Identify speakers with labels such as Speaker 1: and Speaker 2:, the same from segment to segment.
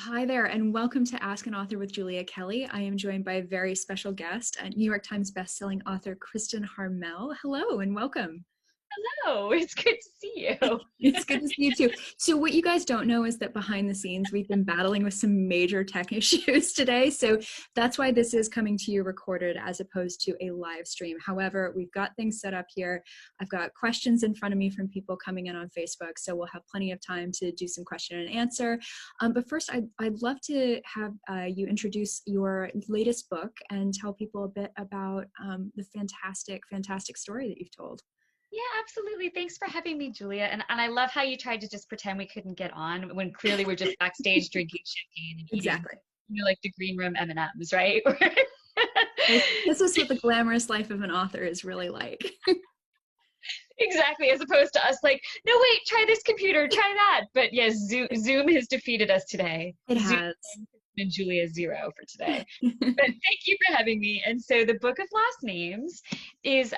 Speaker 1: Hi there, and welcome to Ask an Author with Julia Kelly. I am joined by a very special guest, New York Times bestselling author Kristin Harmel. Hello, and welcome.
Speaker 2: Hello, it's good to see you.
Speaker 1: It's good to see you too. So what you guys don't know is that behind the scenes, we've been battling with some major tech issues today. So that's why this is coming to you recorded as opposed to a live stream. However, we've got things set up here. I've got questions in front of me from people coming in on Facebook. So we'll have plenty of time to do some question and answer. But first, I'd love to have you introduce your latest book and tell people a bit about the fantastic story that you've told.
Speaker 2: Yeah, absolutely. Thanks for having me, Julia. And I love how you tried to just pretend we couldn't get on when clearly we're just backstage drinking champagne and eating,
Speaker 1: Exactly.
Speaker 2: like the green room M&Ms, right?
Speaker 1: This is what the glamorous life of an author is really like.
Speaker 2: Exactly, as opposed to us like, no, wait, try this computer, try that. But yes, Zoom has defeated us today.
Speaker 1: It
Speaker 2: Zoom
Speaker 1: has.
Speaker 2: and Julia 0 for today. But thank you for having me. And so the Book of Lost Names is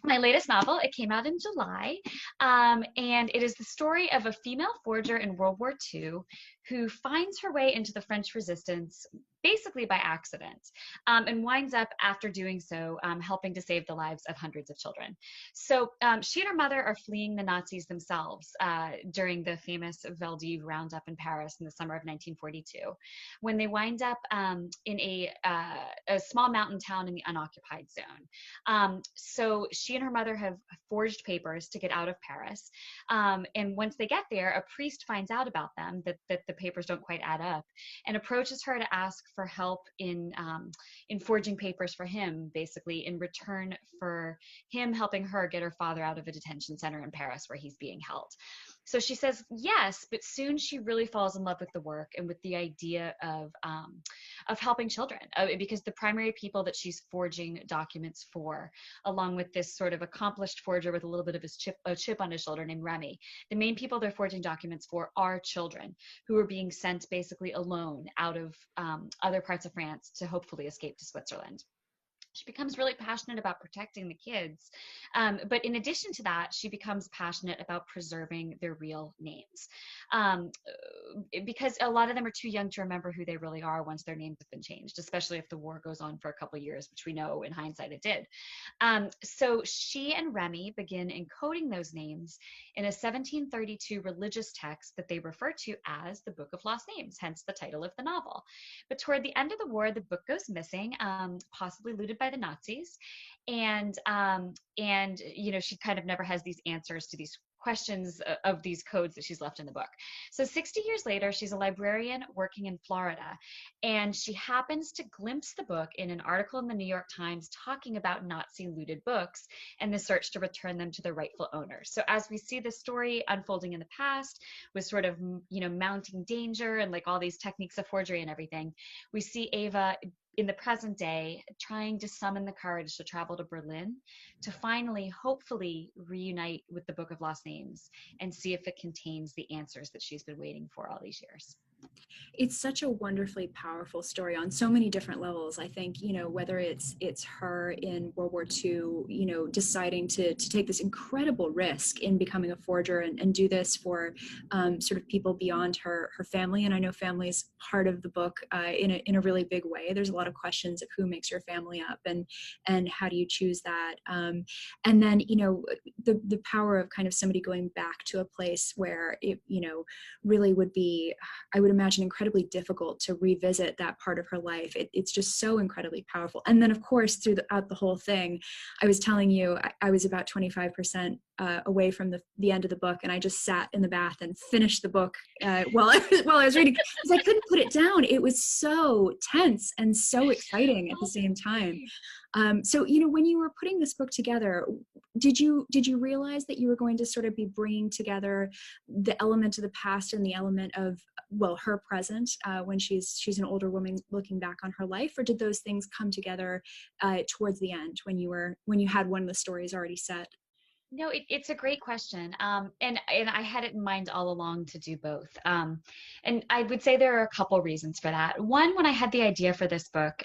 Speaker 2: my latest novel. It came out in July, and it is the story of a female forger in World War II who finds her way into the French resistance basically by accident, and winds up, after doing so, helping to save the lives of hundreds of children. So she and her mother are fleeing the Nazis themselves during the famous Veldiv roundup in Paris in the summer of 1942, when they wind up in a small mountain town in the unoccupied zone. So she and her mother have forged papers to get out of Paris. And once they get there, a priest finds out about them, that the papers don't quite add up, and approaches her to ask for help in forging papers for him, basically in return for him helping her get her father out of a detention center in Paris where he's being held. So she says yes, but soon she really falls in love with the work and with the idea of helping children, because the primary people that she's forging documents for, along with this sort of accomplished forger with a little bit of a chip on his shoulder named Remy, the main people they're forging documents for are children who are being sent basically alone out of other parts of France to hopefully escape to Switzerland. She becomes really passionate about protecting the kids. But in addition to that, she becomes passionate about preserving their real names, because a lot of them are too young to remember who they really are once their names have been changed, especially if the war goes on for a couple of years, which we know in hindsight it did. So she and Remy begin encoding those names in a 1732 religious text that they refer to as the Book of Lost Names, hence the title of the novel. But toward the end of the war, the book goes missing, possibly looted by the Nazis, and she kind of never has these answers to these questions of these codes that she's left in the book. So 60 years later, she's a librarian working in Florida, and she happens to glimpse the book in an article in the New York Times talking about Nazi looted books and the search to return them to their rightful owners. So as we see the story unfolding in the past with sort of, mounting danger and like all these techniques of forgery and everything, we see Ava in the present day trying to summon the courage to travel to Berlin to finally, hopefully, reunite with the Book of Lost Names and see if it contains the answers that she's been waiting for all these years.
Speaker 1: It's such a wonderfully powerful story on so many different levels. I think, whether it's her in World War II, deciding to take this incredible risk in becoming a forger and do this for sort of people beyond her family. And I know family is part of the book in a really big way. There's a lot of questions of who makes your family up and how do you choose that. And then, the power of kind of somebody going back to a place where it, really would be, I would imagine, incredibly difficult to revisit that part of her life. It's just so incredibly powerful. And then, of course, throughout the whole thing, I was telling you, I was about 25% away from the end of the book, and I just sat in the bath and finished the book while I was reading, because I couldn't put it down. It was so tense and so exciting at the same time. So, when you were putting this book together, did you realize that you were going to sort of be bringing together the element of the past and the element of, her present, when she's an older woman looking back on her life, or did those things come together towards the end when you had one of the stories already set?
Speaker 2: No, it's a great question. And I had it in mind all along to do both. And I would say there are a couple reasons for that. One, when I had the idea for this book,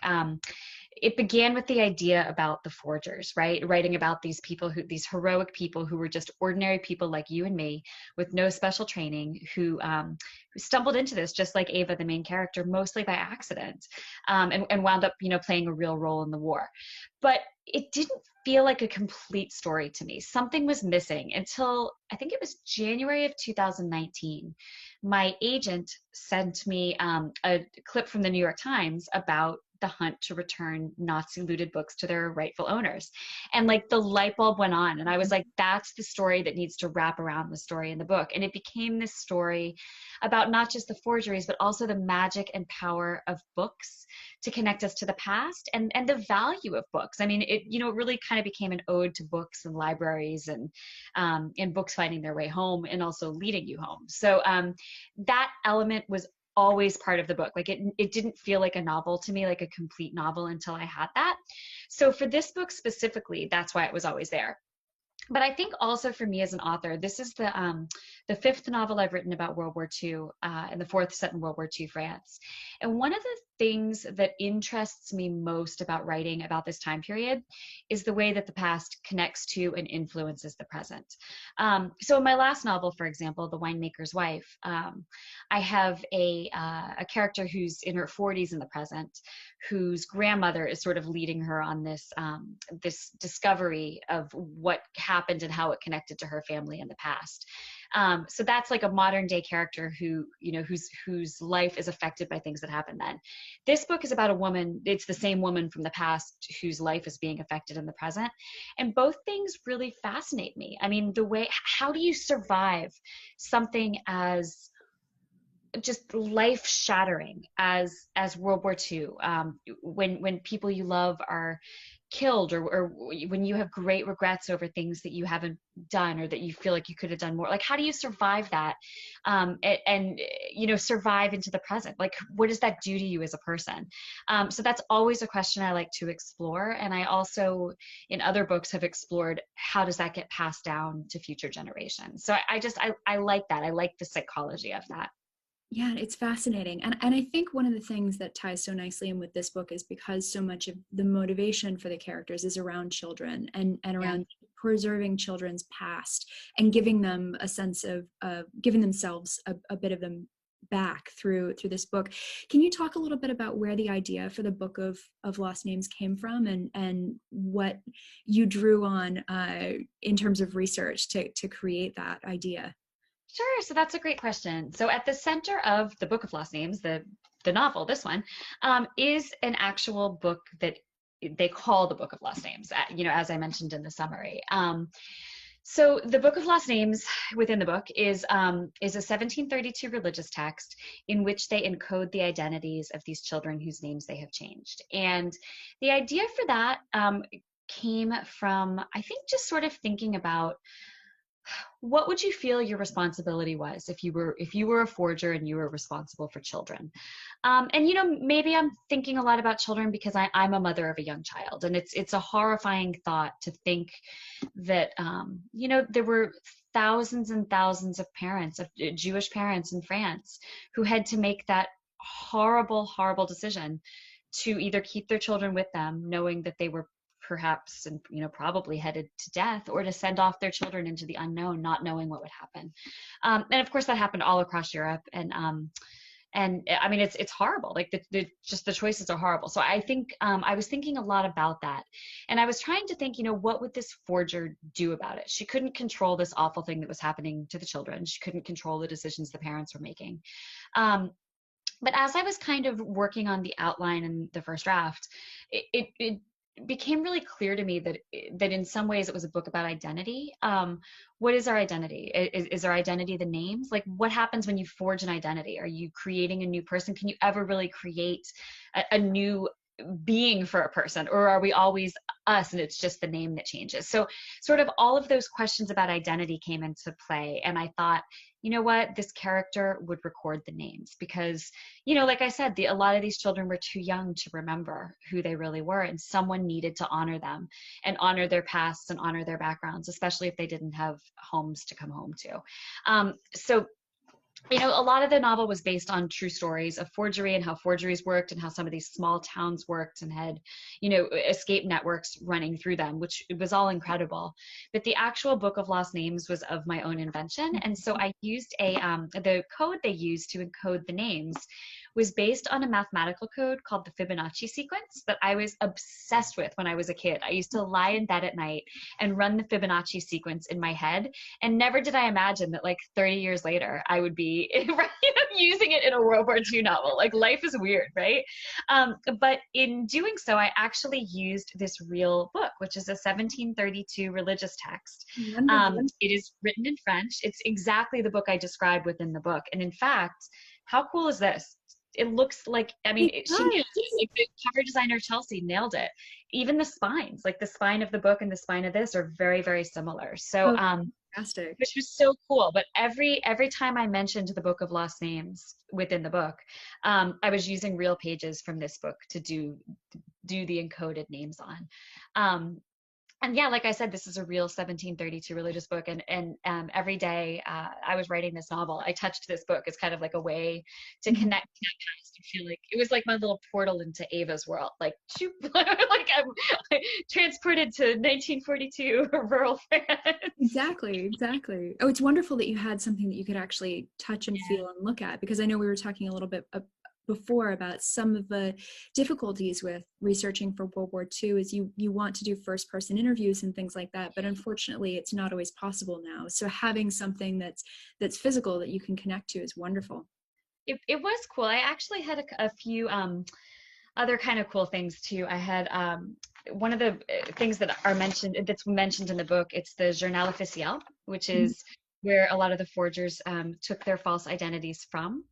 Speaker 2: it began with the idea about the forgers, right? Writing about these people these heroic people who were just ordinary people like you and me with no special training, who stumbled into this just like Ava, the main character, mostly by accident, and wound up, playing a real role in the war. But it didn't feel like a complete story to me. Something was missing until I think it was January of 2019. My agent sent me a clip from the New York Times about the hunt to return Nazi looted books to their rightful owners. And like the light bulb went on, and I was like, that's the story that needs to wrap around the story in the book. And it became this story about not just the forgeries, but also the magic and power of books to connect us to the past, and the value of books. I mean, it really kind of became an ode to books and libraries, and books finding their way home and also leading you home. So that element was always part of the book. Like it didn't feel like a novel to me, like a complete novel, until I had that. So for this book specifically, that's why it was always there. But I think also for me as an author, this is the fifth novel I've written about World War II, and the fourth set in World War II France. And one of the things that interests me most about writing about this time period is the way that the past connects to and influences the present. So in my last novel, for example, The Winemaker's Wife, I have a character who's in her 40s in the present, whose grandmother is sort of leading her on this discovery of what happened and how it connected to her family in the past. So that's like a modern day character whose life is affected by things that happened then. This book is about a woman. It's the same woman from the past whose life is being affected in the present. And both things really fascinate me. I mean, how do you survive something as just life shattering as World War II, when people you love are killed, or when you have great regrets over things that you haven't done or that you feel like you could have done more? Like, how do you survive that, and survive into the present? Like, what does that do to you as a person? So that's always a question I like to explore. And I also, in other books, have explored how does that get passed down to future generations. So I like that. I like the psychology of that.
Speaker 1: Yeah, it's fascinating. And I think one of the things that ties so nicely in with this book is because so much of the motivation for the characters is around children, and around preserving children's past and giving them a sense of giving themselves a bit of them back through this book. Can you talk a little bit about where the idea for the Book of Lost Names came from, and what you drew on in terms of research to create that idea?
Speaker 2: Sure. So that's a great question. So at the center of the Book of Lost Names, the novel, this one, is an actual book that they call the Book of Lost Names, as I mentioned in the summary. So the Book of Lost Names within the book is a 1732 religious text in which they encode the identities of these children whose names they have changed. And the idea for that came from, I think, just sort of thinking about what would you feel your responsibility was if you were a forger and you were responsible for children. And maybe I'm thinking a lot about children because I'm a mother of a young child, and it's a horrifying thought to think that there were thousands and thousands of parents, of Jewish parents in France, who had to make that horrible decision to either keep their children with them, knowing that they were perhaps and probably headed to death, or to send off their children into the unknown, not knowing what would happen. And of course that happened all across Europe, and I mean it's horrible. Like the choices are horrible. So I think I was thinking a lot about that, and I was trying to think, what would this forger do about it? She couldn't control this awful thing that was happening to the children. She couldn't control the decisions the parents were making. But as I was kind of working on the outline and the first draft, it became really clear to me that in some ways it was a book about identity. What is our identity? Is our identity the names? Like, what happens when you forge an identity? Are you creating a new person? Can you ever really create a new being for a person, or are we always us and it's just the name that changes? So sort of all of those questions about identity came into play, and I thought, you know what, this character would record the names because, like I said, a lot of these children were too young to remember who they really were, and someone needed to honor them and honor their pasts and honor their backgrounds, especially if they didn't have homes to come home to. So a lot of the novel was based on true stories of forgery and how forgeries worked and how some of these small towns worked and had, escape networks running through them, which was all incredible. But the actual Book of Lost Names was of my own invention. And so I used the code they used to encode the names was based on a mathematical code called the Fibonacci sequence that I was obsessed with when I was a kid. I used to lie in bed at night and run the Fibonacci sequence in my head. And never did I imagine that like 30 years later, I would be using it in a World War II novel. Like life is weird, right? But in doing so, I actually used this real book, which is a 1732 religious text. It is written in French. It's exactly the book I described within the book. And in fact, how cool is this? It looks like, she nailed it. Like the cover designer Chelsea nailed it. Even the spines, like the spine of the book and the spine of this are very, very similar. So,
Speaker 1: fantastic.
Speaker 2: Which was so cool. But every time I mentioned the Book of Lost Names within the book, I was using real pages from this book to do the encoded names on. And yeah, like I said, this is a real 1732 religious book. And every day I was writing this novel, I touched this book as kind of like a way to connect to that past and feel like it was like my little portal into Ava's world. Like, like I'm transported to 1942 rural France.
Speaker 1: Exactly. Oh, it's wonderful that you had something that you could actually touch and feel and look at, because I know we were talking a little bit before about some of the difficulties with researching for World War II is you want to do first person interviews and things like that, but unfortunately it's not always possible now. So having something that's physical that you can connect to is wonderful.
Speaker 2: It was cool. I actually had a few other kind of cool things too. I had one of the things that's mentioned in the book. It's the Journal Officiel, which is where a lot of the forgers took their false identities from.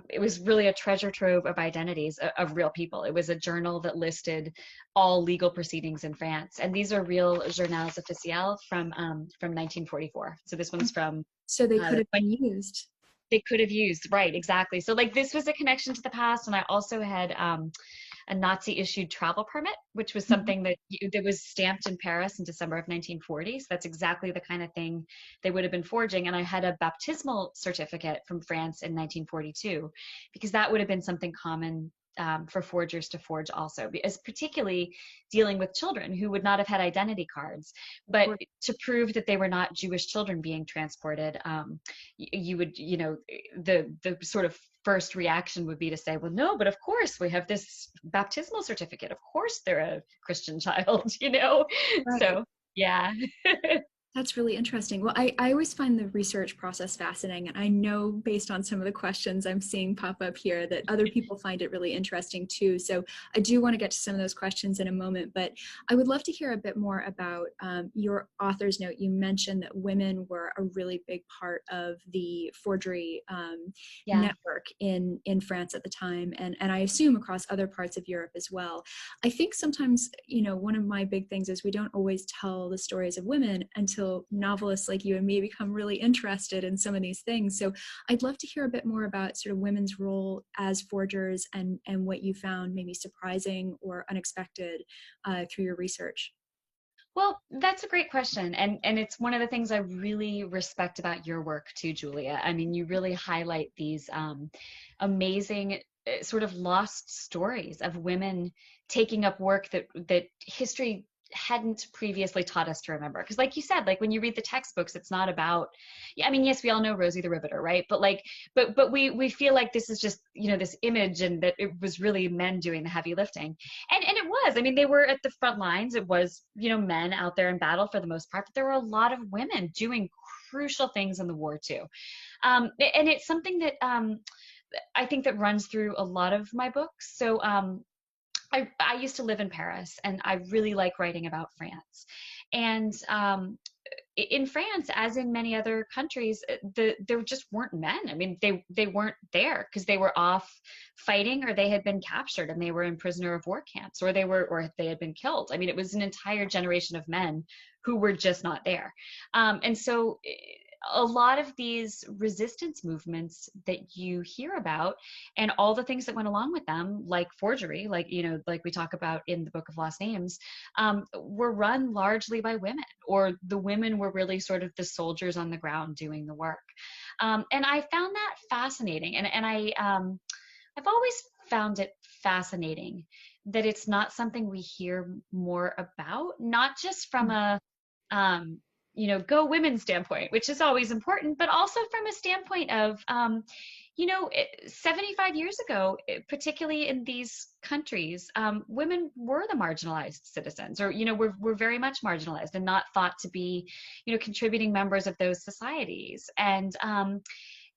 Speaker 2: It was really a treasure trove of identities of real people. It was a journal that listed all legal proceedings in France, and these are real journals officiels from 1944. So this one's from.
Speaker 1: So they could have been used.
Speaker 2: They could have used, right? Exactly. So like this was a connection to the past, and I also had a Nazi-issued travel permit, which was something that was stamped in Paris in December of 1940. So that's exactly the kind of thing they would have been forging. And I had a baptismal certificate from France in 1942, because that would have been something common for forgers to forge also, as particularly dealing with children who would not have had identity cards. But to prove that they were not Jewish children being transported, you would, the sort of first reaction would be to say, well, no, but of course we have this baptismal certificate. Of course they're a Christian child, Right. So, yeah.
Speaker 1: That's really interesting. Well, I always find the research process fascinating. And I know based on some of the questions I'm seeing pop up here that other people find it really interesting too. So I do want to get to some of those questions in a moment, but I would love to hear a bit more about your author's note. You mentioned that women were a really big part of the forgery network in France at the time. And I assume across other parts of Europe as well. I think sometimes, one of my big things is we don't always tell the stories of women until novelists like you and me become really interested in some of these things. So I'd love to hear a bit more about sort of women's role as forgers and what you found maybe surprising or unexpected through your research.
Speaker 2: Well, that's a great question. And it's one of the things I really respect about your work too, Julia. I mean, you really highlight these amazing sort of lost stories of women taking up work that history hadn't previously taught us to remember. Because like you said, like when you read the textbooks, it's not about, I mean, yes, we all know Rosie the Riveter, right? But like, but we feel like this is just, this image, and that it was really men doing the heavy lifting. And it was, I mean, they were at the front lines. It was, men out there in battle for the most part, but there were a lot of women doing crucial things in the war too. And it's something that I think that runs through a lot of my books. So I used to live in Paris, and I really like writing about France. And in France, as in many other countries, there just weren't men. I mean, they weren't there because they were off fighting, or they had been captured and they were in prisoner of war camps, or they had been killed. I mean, it was an entire generation of men who were just not there. And so a lot of these resistance movements that you hear about and all the things that went along with them, like forgery, like, like we talk about in the Book of Lost Names, were run largely by women, or the women were really sort of the soldiers on the ground doing the work. And I found that fascinating. And I've always found it fascinating that it's not something we hear more about, not just from a, go women standpoint, which is always important, but also from a standpoint of, 75 years ago, particularly in these countries, women were the marginalized citizens, or, were very much marginalized and not thought to be, contributing members of those societies.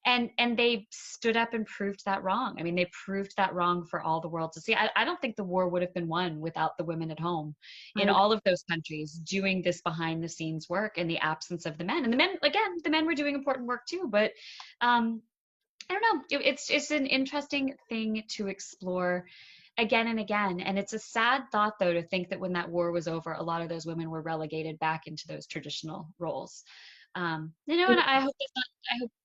Speaker 2: And they stood up and proved that wrong. I mean, they proved that wrong for all the world to see. I don't think the war would have been won without the women at home in all of those countries doing this behind the scenes work in the absence of the men. And the men, again, the men were doing important work too, but I don't know. It's an interesting thing to explore again and again. And it's a sad thought, though, to think that when that war was over, a lot of those women were relegated back into those traditional roles. And I hope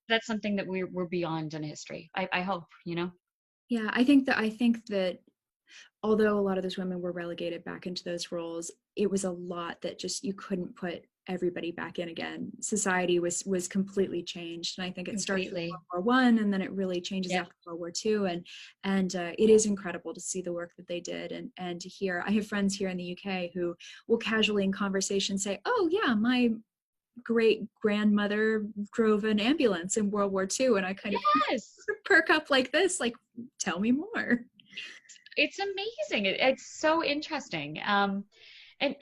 Speaker 2: that's something that we're beyond in history. I hope.
Speaker 1: Yeah, I think that although a lot of those women were relegated back into those roles, it was a lot that just you couldn't put everybody back in again. Society was completely changed, and I think it started with World War I, and then it really changes after World War II. And it is incredible to see the work that they did, and to hear. I have friends here in the UK who will casually in conversation say, "Oh yeah, my great grandmother drove an ambulance in World War II," and I kind of perk up like this, like, tell me more.
Speaker 2: It's amazing. It's so interesting. And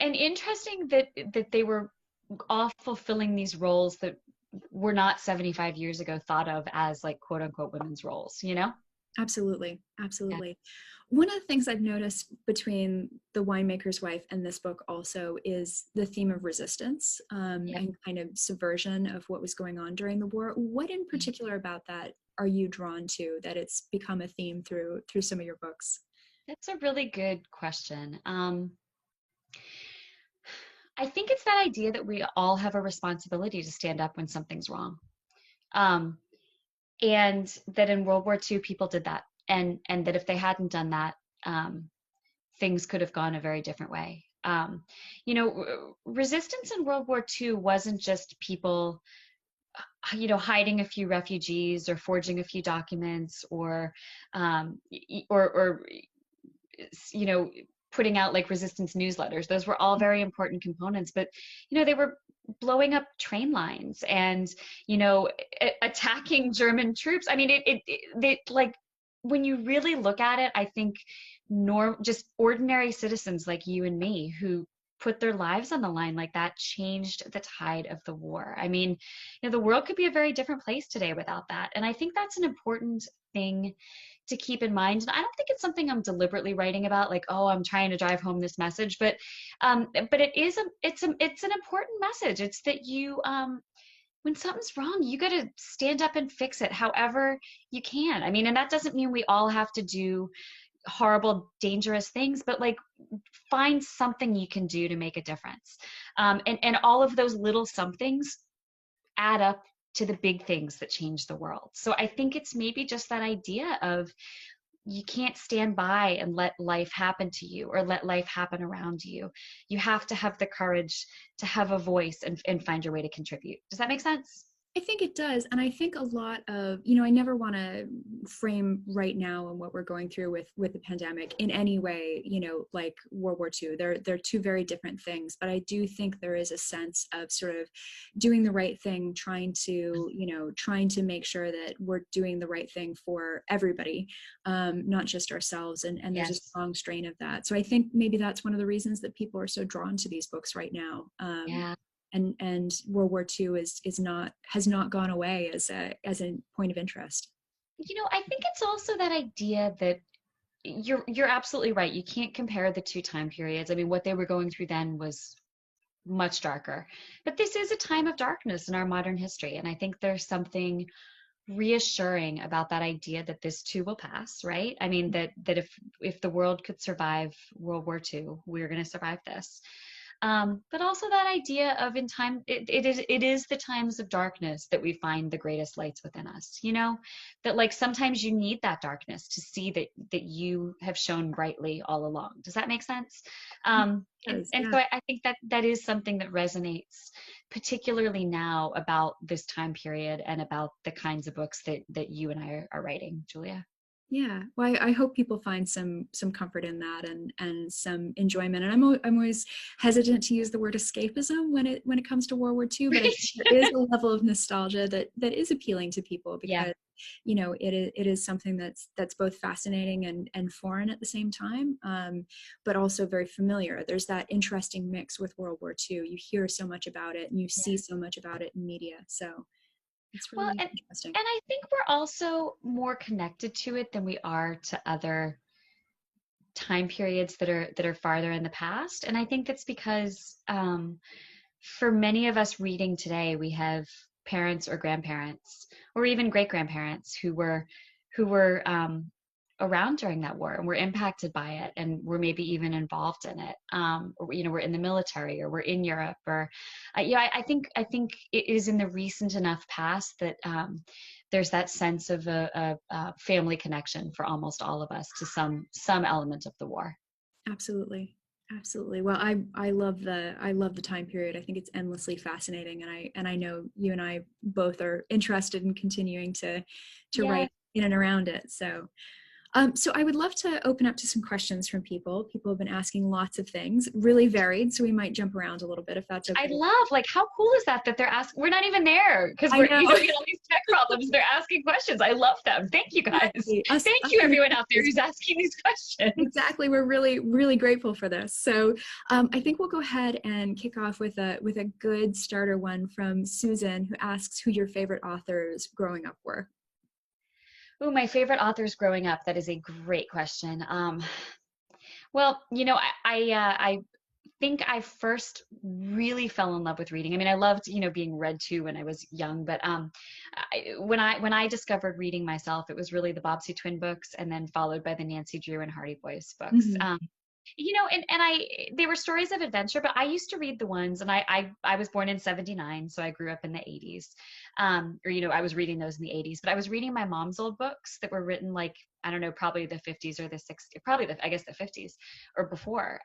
Speaker 2: interesting that they were all fulfilling these roles that were not 75 years ago thought of as, like, quote unquote women's roles,
Speaker 1: Absolutely. Yeah. One of the things I've noticed between The Winemaker's Wife and this book also is the theme of resistance, and kind of subversion of what was going on during the war. What in particular about that are you drawn to, that it's become a theme through some of your books?
Speaker 2: That's a really good question. I think it's that idea that we all have a responsibility to stand up when something's wrong. And that in World War II, people did that. And that if they hadn't done that, things could have gone a very different way. Resistance in World War II wasn't just people, hiding a few refugees or forging a few documents or putting out like resistance newsletters. Those were all very important components, but they were blowing up train lines and attacking German troops. I mean, they, like, when you really look at it, I think just ordinary citizens like you and me who put their lives on the line like that changed the tide of the war. I mean, the world could be a very different place today without that. And I think that's an important thing to keep in mind. And I don't think it's something I'm deliberately writing about, like, oh, I'm trying to drive home this message, but it's an important message. It's that when something's wrong, you got to stand up and fix it however you can. I mean, and that doesn't mean we all have to do horrible, dangerous things, but like find something you can do to make a difference. And all of those little somethings add up to the big things that change the world. So I think it's maybe just that idea of you can't stand by and let life happen to you or let life happen around you. You have to have the courage to have a voice and find your way to contribute. Does that make sense?
Speaker 1: I think it does. And I think a lot of, I never want to frame right now and what we're going through with the pandemic in any way, like World War II. They're two very different things. But I do think there is a sense of sort of doing the right thing, trying to make sure that we're doing the right thing for everybody, not just ourselves. And there's a strong strain of that. So I think maybe that's one of the reasons that people are so drawn to these books right now. And World War II has not gone away as a point of interest.
Speaker 2: I think it's also that idea that you're absolutely right. You can't compare the two time periods. I mean, what they were going through then was much darker, but this is a time of darkness in our modern history, and I think there's something reassuring about that idea that this too will pass, right? I mean, that if the world could survive World War II, we're going to survive this. But also that idea of in time, it is the times of darkness that we find the greatest lights within us, you know, that like sometimes you need that darkness to see that you have shone brightly all along. Does that make sense? And
Speaker 1: Yeah.
Speaker 2: so I think that that is something that resonates particularly now about this time period and about the kinds of books that you and I are writing, Julia.
Speaker 1: Yeah, well, I hope people find some comfort in that and some enjoyment. And I'm always hesitant to use the word escapism when it comes to World War II, but I think there is a level of nostalgia that is appealing to people
Speaker 2: Yeah.
Speaker 1: because it is something that's both fascinating and foreign at the same time, but also very familiar. There's that interesting mix with World War II. You hear so much about it and you
Speaker 2: Yeah.
Speaker 1: see so much about it in media, so it's
Speaker 2: Well,
Speaker 1: really
Speaker 2: and
Speaker 1: interesting.
Speaker 2: I think we're also more connected to it than we are to other time periods that are farther in the past. And I think that's because for many of us reading today, we have parents or grandparents or even great grandparents who were around during that war and were impacted by it and were maybe even involved in it, or you know, we're in the military or we're in Europe or yeah, I think it is in the recent enough past that there's that sense of a family connection for almost all of us to some element of the war.
Speaker 1: Absolutely. Absolutely. Well, I love the time period. I think it's endlessly fascinating, and I know you and I both are interested in continuing to
Speaker 2: Yeah.
Speaker 1: write in and around it. So so I would love to open up to some questions from people. People have been asking lots of things, really varied. So we might jump around a little bit if that's
Speaker 2: I
Speaker 1: okay.
Speaker 2: love, like, how cool is that that they're asking? We're not even there because
Speaker 1: I
Speaker 2: we're,
Speaker 1: know.
Speaker 2: you know, we got all these tech problems. They're asking questions. I love them. Thank you guys. Thank
Speaker 1: Us
Speaker 2: you,
Speaker 1: in the
Speaker 2: everyone out there
Speaker 1: trenches.
Speaker 2: who's asking these questions.
Speaker 1: Exactly. We're really grateful for this. So I think we'll go ahead and kick off with a good starter one from Susan, who asks who your favorite authors growing up were.
Speaker 2: Oh, my favorite authors growing up. That is a great question. Well, you know, I think I first really fell in love with reading. I mean, I loved, you know, being read to when I was young, but when I discovered reading myself, it was really the Bobbsey twin books, and then followed by the Nancy Drew and Hardy Boys books.
Speaker 1: Mhm.
Speaker 2: You know, and I they were stories of adventure, but I used to read the ones, and I was born in '79, so I grew up in the '80s, or you know, I was reading those in the '80s, but I was reading my mom's old books that were written like I don't know, probably the '50s or the '60s, probably I guess the '50s or before.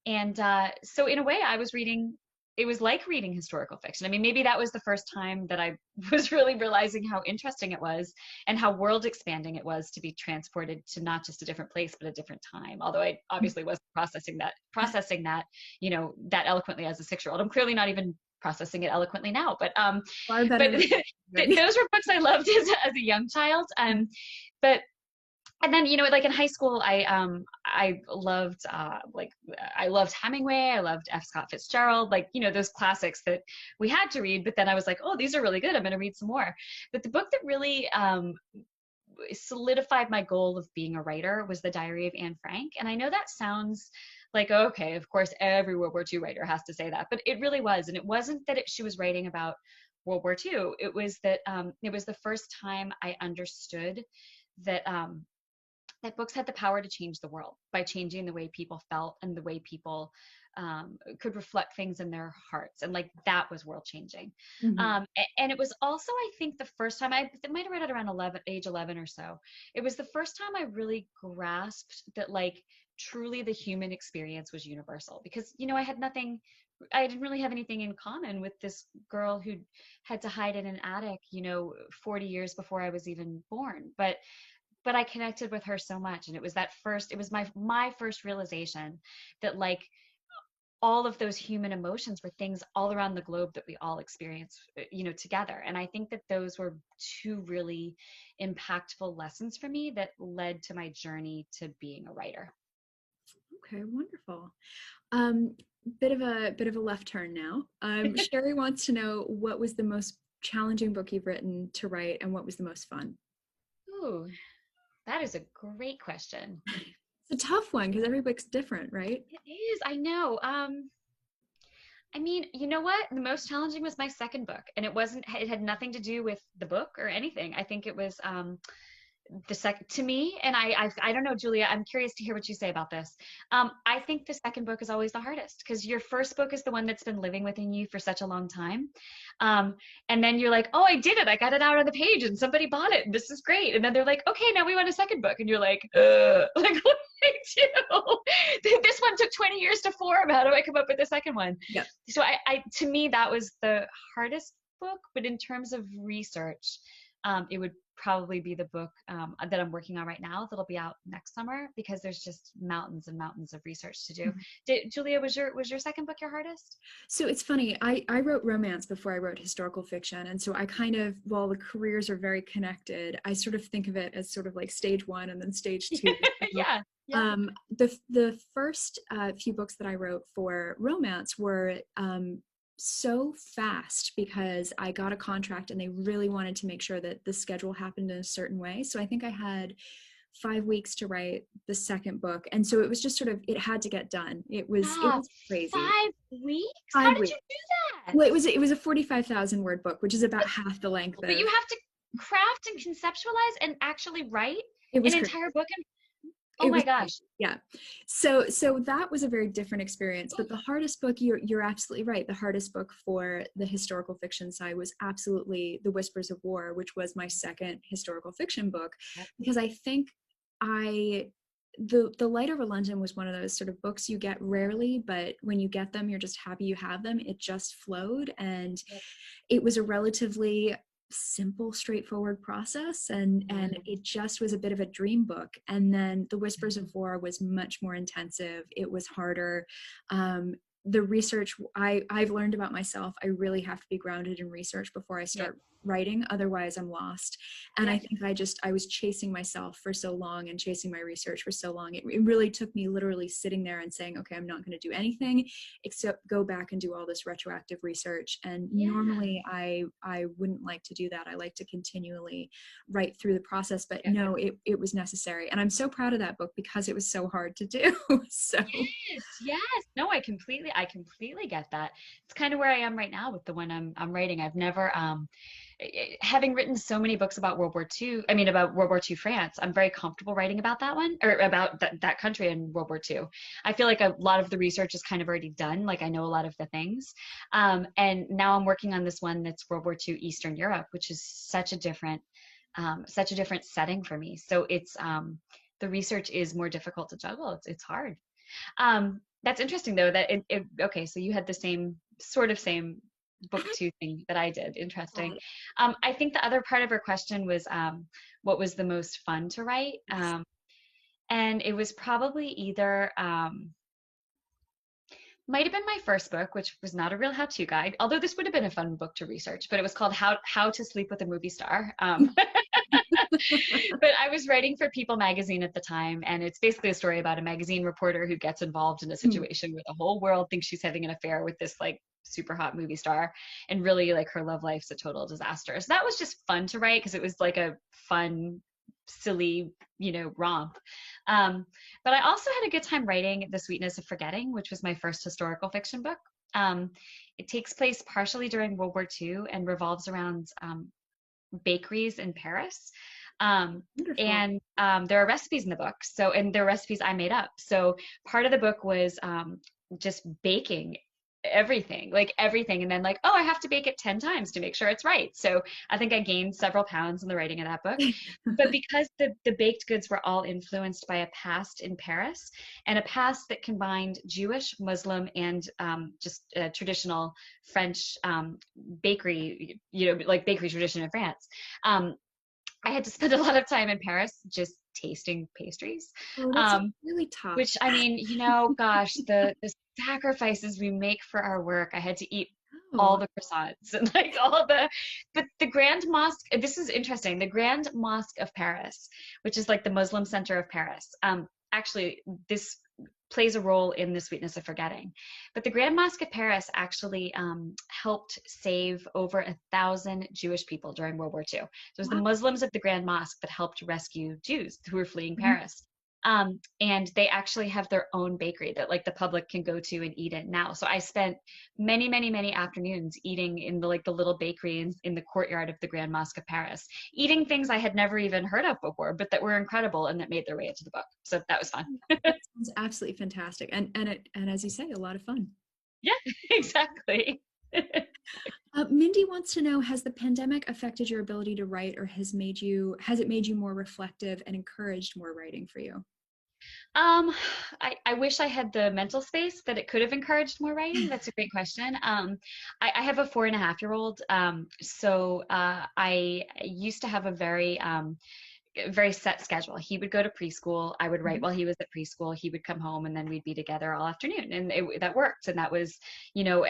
Speaker 2: And so in a way, I was reading. It was like reading historical fiction. I mean, maybe that was the first time that I was really realizing how interesting it was and how world expanding it was to be transported to not just a different place but a different time. Although I obviously wasn't processing that, you know, that eloquently as a 6-year-old. I'm clearly not even processing it eloquently now.
Speaker 1: Far better
Speaker 2: But
Speaker 1: than
Speaker 2: those were books I loved as a young child. But and then, you know, like in high school, I loved I loved Hemingway, I loved F. Scott Fitzgerald, like, you know, those classics that we had to read. But then I was like, oh, these are really good, I'm going to read some more. But the book that really solidified my goal of being a writer was The Diary of Anne Frank. And I know that sounds like, okay, of course every World War II writer has to say that, but it really was. And it wasn't that she was writing about World War II. It was that it was the first time I understood that that books had the power to change the world by changing the way people felt and the way people could reflect things in their hearts. And like that was world changing.
Speaker 1: Mhm.
Speaker 2: And it was also, I think, the first time I might have read it around age 11 or so. It was the first time I really grasped that like truly the human experience was universal because, you know, I didn't really have anything in common with this girl who had to hide in an attic, you know, 40 years before I was even born. But I connected with her so much. And it was it was my first realization that like all of those human emotions were things all around the globe that we all experience, you know, together. And I think that those were two really impactful lessons for me that led to my journey to being a writer.
Speaker 1: Okay, wonderful. Bit of a left turn now. Sherry wants to know what was the most challenging book you've written to write, and what was the most fun?
Speaker 2: Ooh, that is a great question.
Speaker 1: It's a tough one because every book's different, right?
Speaker 2: It is, I know. I mean, you know what? The most challenging was my second book, and it had nothing to do with the book or anything. I think it was the second to me, and I don't know, Julia, I'm curious to hear what you say about this. I think the second book is always the hardest because your first book is the one that's been living within you for such a long time. um, and then you're like, oh, I did it, I got it out on the page and somebody bought it and this is great, and then they're like, okay, now we want a second book, and you're like, like, what do I do? This one took 20 years to form, how do I come up with a second one?
Speaker 1: Yep.
Speaker 2: So I to me that was the hardest book, but in terms of research, it would probably be the book that I'm working on right now that'll be out next summer, because there's just mountains and mountains of research to do. Julia, was your second book your hardest?
Speaker 1: So it's funny, I wrote romance before I wrote historical fiction. And so I kind of, while the careers are very connected, I sort of think of it as sort of like stage one and then stage two.
Speaker 2: Yeah. Yeah.
Speaker 1: The first few books that I wrote for romance were so fast because I got a contract and they really wanted to make sure that the schedule happened in a certain way. So I think I had 5 weeks to write the second book. And so it was just sort of, it had to get done. It was crazy.
Speaker 2: 5 weeks? How
Speaker 1: 5
Speaker 2: did
Speaker 1: weeks.
Speaker 2: you do that?
Speaker 1: Well, it was a 45,000 word book, which is about half the length of.
Speaker 2: But you have to craft and conceptualize and actually write
Speaker 1: It was
Speaker 2: an
Speaker 1: crazy.
Speaker 2: entire book. Oh my gosh.
Speaker 1: Yeah. So that was a very different experience. But the hardest book, you're absolutely right. The hardest book for the historical fiction side was absolutely The Whispers of War, which was my second historical fiction book, because I think the Light Over London was one of those sort of books you get rarely, but when you get them, you're just happy you have them. It just flowed, and it was a relatively simple, straightforward process, and it just was a bit of a dream book. And then The Whispers of War was much more intensive. It was harder. The research I've learned about myself, I really have to be grounded in research before I start writing, otherwise I'm lost. And I think I was chasing myself for so long and chasing my research for so long. It really took me literally sitting there and saying, okay, I'm not going to do anything except go back and do all this retroactive research. And normally I wouldn't like to do that. I like to continually write through the process, but no, it was necessary. And I'm so proud of that book because it was so hard to do. So
Speaker 2: yes. No, I completely get that. It's kind of where I am right now with the one I'm writing. I've never having written so many books about World War II, I mean, about World War II France, I'm very comfortable writing about that one, or about that country in World War II. I feel like a lot of the research is kind of already done. Like I know a lot of the things. And now I'm working on this one that's World War II Eastern Europe, which is such a different setting for me. So it's, the research is more difficult to juggle. It's hard. That's interesting though, that okay, so you had the same book two thing that I did. Interesting. I think the other part of her question was, what was the most fun to write? And it was probably either, might have been my first book, which was not a real how-to guide, although this would have been a fun book to research, but it was called How to Sleep with a Movie Star. But I was writing for People magazine at the time, and it's basically a story about a magazine reporter who gets involved in a situation where the whole world thinks she's having an affair with this like super hot movie star, and really like her love life's a total disaster. So that was just fun to write because it was like a fun, silly, romp. But I also had a good time writing The Sweetness of Forgetting, which was my first historical fiction book. It takes place partially during World War II and revolves around bakeries in Paris. And there are recipes in the book. And there are recipes I made up. So part of the book was just baking everything. And then oh, I have to bake it 10 times to make sure it's right. So I think I gained several pounds in the writing of that book. But because the baked goods were all influenced by a past in Paris, and a past that combined Jewish, Muslim, and just traditional French bakery, bakery tradition in France. I had to spend a lot of time in Paris just tasting pastries.
Speaker 1: Oh, that's really tough.
Speaker 2: Which, I mean, gosh, the sacrifices we make for our work. I had to eat all the croissants and but the Grand Mosque, this is interesting, the Grand Mosque of Paris, which is like the Muslim center of Paris. Actually, this plays a role in The Sweetness of Forgetting. But the Grand Mosque of Paris actually helped save over 1,000 Jewish people during World War II. So it was the Muslims of the Grand Mosque that helped rescue Jews who were fleeing Paris. And they actually have their own bakery that like the public can go to and eat in now. So I spent many, many, many afternoons eating in the like the little bakery in the courtyard of the Grand Mosque of Paris, eating things I had never even heard of before, but that were incredible and that made their way into the book. So that was fun.
Speaker 1: That sounds absolutely fantastic, and as you say, a lot of fun.
Speaker 2: Yeah, exactly.
Speaker 1: Mindy wants to know, has the pandemic affected your ability to write, or has it made you more reflective and encouraged more writing for you?
Speaker 2: Um, I wish I had the mental space that it could have encouraged more writing. That's a great question. I have a 4.5-year-old. So I used to have a very set schedule. He would go to preschool. I would write
Speaker 1: Mhm.
Speaker 2: while he was at preschool. He would come home and then we'd be together all afternoon. And that worked. And that was, you know,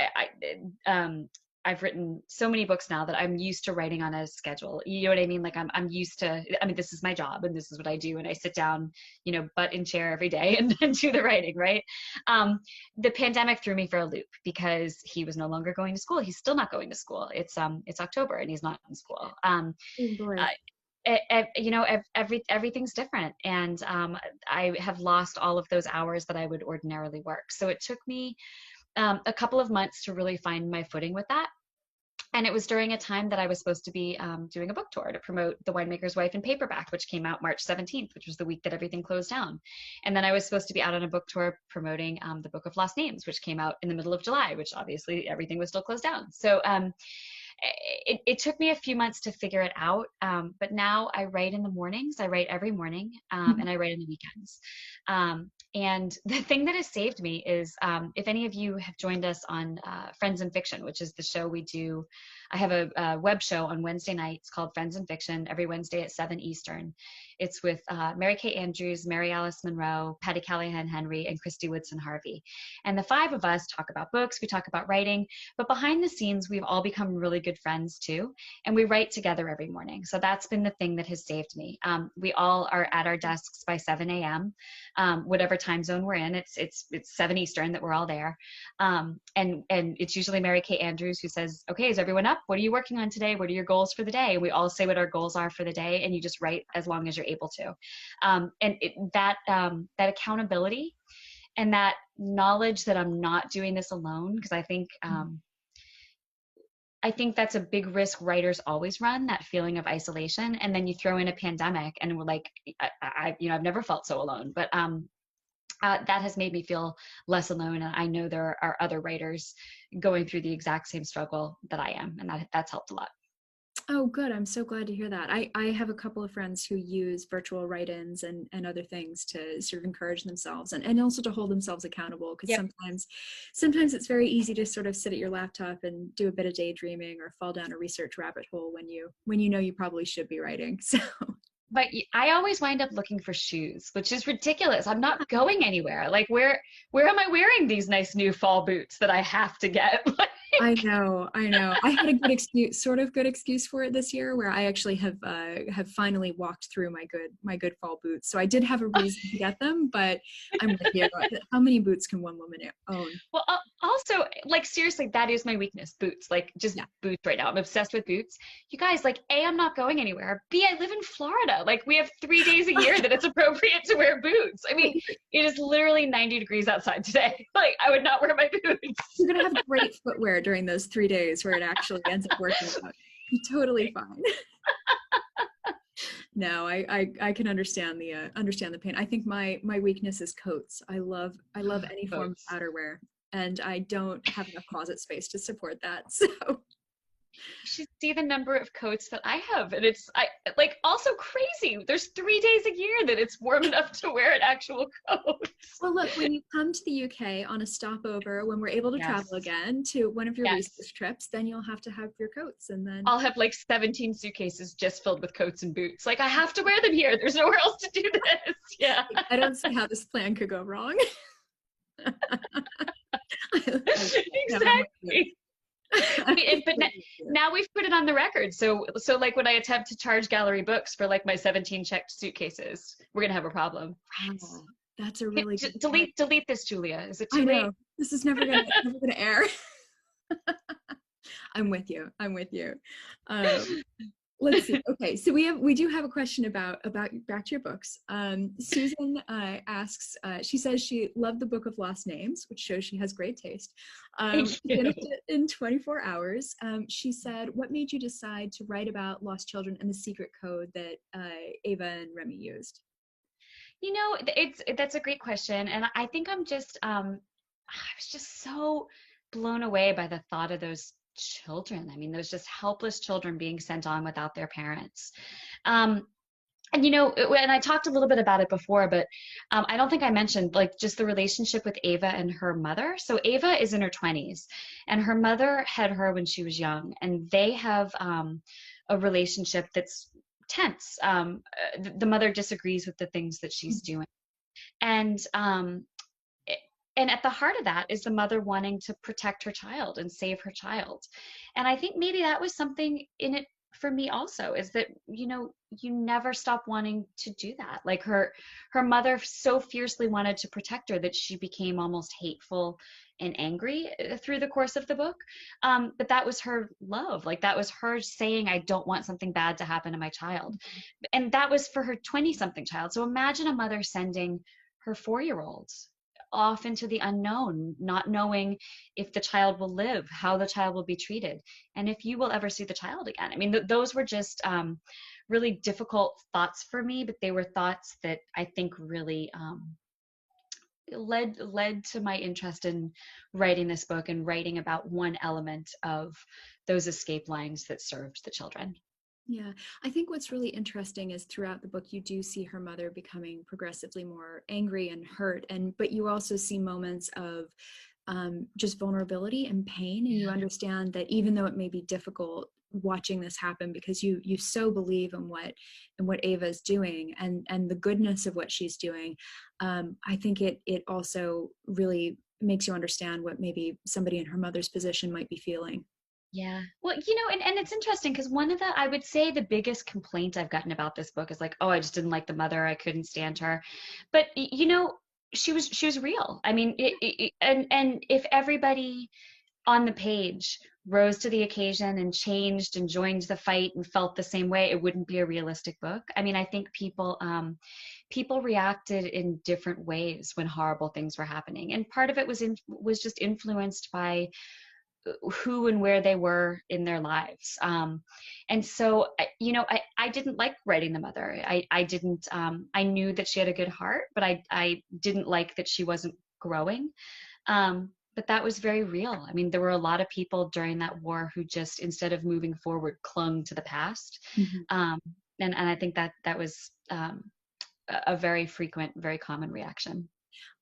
Speaker 2: I've written so many books now that I'm used to writing on a schedule. You know what I mean? Like I'm used to, I mean, this is my job and this is what I do. And I sit down, you know, butt in chair every day and do the writing, right? The pandemic threw me for a loop because he was no longer going to school. He's still not going to school. It's October and he's not in school.
Speaker 1: Oh boy.
Speaker 2: Uh, you know, everything's different, and I have lost all of those hours that I would ordinarily work. So it took me a couple of months to really find my footing with that. And it was during a time that I was supposed to be doing a book tour to promote The Winemaker's Wife in paperback, which came out March 17th, which was the week that everything closed down. And then I was supposed to be out on a book tour promoting the Book of Lost Names, which came out in the middle of July, which obviously everything was still closed down. So it took me a few months to figure it out. But now I write in the mornings. I write every morning, and I write in the weekends. And the thing that has saved me is if any of you have joined us on Friends in Fiction, which is the show we do. I have a web show on Wednesday nights called Friends in Fiction every Wednesday at 7 Eastern. It's with Mary Kay Andrews, Mary Alice Monroe, Patty Callahan Henry, and Christy Woodson Harvey. And the five of us talk about books, we talk about writing, but behind the scenes, we've all become really good friends too. And we write together every morning. So that's been the thing that has saved me. We all are at our desks by 7 a.m. Whatever time zone we're in, it's 7 Eastern that we're all there. And it's usually Mary Kay Andrews who says, okay, is everyone up? What are you working on today? What are your goals for the day? And we all say what our goals are for the day, and you just write as long as you're able to. That accountability and that knowledge that I'm not doing this alone, because I think that's a big risk writers always run, that feeling of isolation. And then you throw in a pandemic and we're like, I've never felt so alone, but that has made me feel less alone. And I know there are other writers going through the exact same struggle that I am. And that's helped a lot.
Speaker 1: Oh, good. I'm so glad to hear that. I have a couple of friends who use virtual write-ins and other things to sort of encourage themselves and also to hold themselves accountable, because
Speaker 2: Yep.
Speaker 1: sometimes it's very easy to sort of sit at your laptop and do a bit of daydreaming or fall down a research rabbit hole when you know you probably should be writing. So
Speaker 2: But I always wind up looking for shoes, which is ridiculous. I'm not going anywhere. Like where am I wearing these nice new fall boots that I have to get?
Speaker 1: I know. I had a good excuse for it this year, where I actually have finally walked through my good fall boots. So I did have a reason to get them, but I'm with you. How many boots can one woman own?
Speaker 2: Well, also, like, seriously, that is my weakness, boots. Like, just
Speaker 1: Yeah.
Speaker 2: boots right now. I'm obsessed with boots. You guys, like, A, I'm not going anywhere. B, I live in Florida. Like, we have 3 days a year that it's appropriate to wear boots. I mean, it is literally 90 degrees outside today. Like, I would not wear my boots.
Speaker 1: You're gonna have great footwear during those 3 days where it actually ends up working out. You're totally fine. No, I can understand the pain. I think my weakness is coats. I love any form of
Speaker 2: Coats.
Speaker 1: outerwear, and I don't have enough closet space to support that. So
Speaker 2: You should see the number of coats that I have. And it's like also crazy. There's 3 days a year that it's warm enough to wear an actual coat.
Speaker 1: well, look, when you come to the UK on a stopover, when we're able to
Speaker 2: Yes.
Speaker 1: travel again to one of your
Speaker 2: Yes.
Speaker 1: research trips, then you'll have to have your coats, and then
Speaker 2: I'll have like 17 suitcases just filled with coats and boots. Like I have to wear them here. There's nowhere else to do this. Yeah.
Speaker 1: I don't see how this plan could go wrong.
Speaker 2: Exactly. But now we've put it on the record. So like when I attempt to charge Gallery Books for like my 17 checked suitcases, we're gonna have a problem.
Speaker 1: Wow, that's a really good
Speaker 2: Delete this, Julia. Is it
Speaker 1: I
Speaker 2: too
Speaker 1: know.
Speaker 2: late?
Speaker 1: This is never gonna air. I'm with you. Um, Let's see. Okay, so we do have a question about back to your books. Susan asks. She says she loved the Book of Lost Names, which shows she has great taste.
Speaker 2: Thank
Speaker 1: She
Speaker 2: you.
Speaker 1: finished it in 24 hours. She said, "What made you decide to write about lost children and the secret code that Ava and Remy used?"
Speaker 2: That's a great question, and I think I was just so blown away by the thought of those children. I mean, those just helpless children being sent on without their parents. Um, and I talked a little bit about it before, but I don't think I mentioned like just the relationship with Ava and her mother. So Ava is in her 20s, and her mother had her when she was young, and they have a relationship that's tense. The mother disagrees with the things that she's doing, and and at the heart of that is the mother wanting to protect her child and save her child. And I think maybe that was something in it for me also, is that you never stop wanting to do that. Like her mother so fiercely wanted to protect her that she became almost hateful and angry through the course of the book. But that was her love. Like that was her saying, I don't want something bad to happen to my child. And that was for her 20 something child. So imagine a mother sending her 4-year-old off into the unknown, not knowing if the child will live, how the child will be treated, and if you will ever see the child again. I mean, those were just really difficult thoughts for me, but they were thoughts that I think really led to my interest in writing this book and writing about one element of those escape lines that served the children.
Speaker 1: Yeah, I think what's really interesting is throughout the book you do see her mother becoming progressively more angry and hurt, but you also see moments of just vulnerability and pain, and you understand that even though it may be difficult watching this happen, because you so believe in what Ava is doing and the goodness of what she's doing, I think it also really makes you understand what maybe somebody in her mother's position might be feeling.
Speaker 2: Yeah. Well, and it's interesting because I would say the biggest complaint I've gotten about this book is like, oh, I just didn't like the mother. I couldn't stand her. But, she was real. I mean, and if everybody on the page rose to the occasion and changed and joined the fight and felt the same way, it wouldn't be a realistic book. I mean, I think people reacted in different ways when horrible things were happening. And part of it was just influenced by who and where they were in their lives. And so, I didn't like writing the mother. I didn't, I knew that she had a good heart, but I didn't like that she wasn't growing. But that was very real. I mean, there were a lot of people during that war who just, instead of moving forward, clung to the past.
Speaker 1: Mm-hmm.
Speaker 2: And I think that was a very frequent, very common reaction.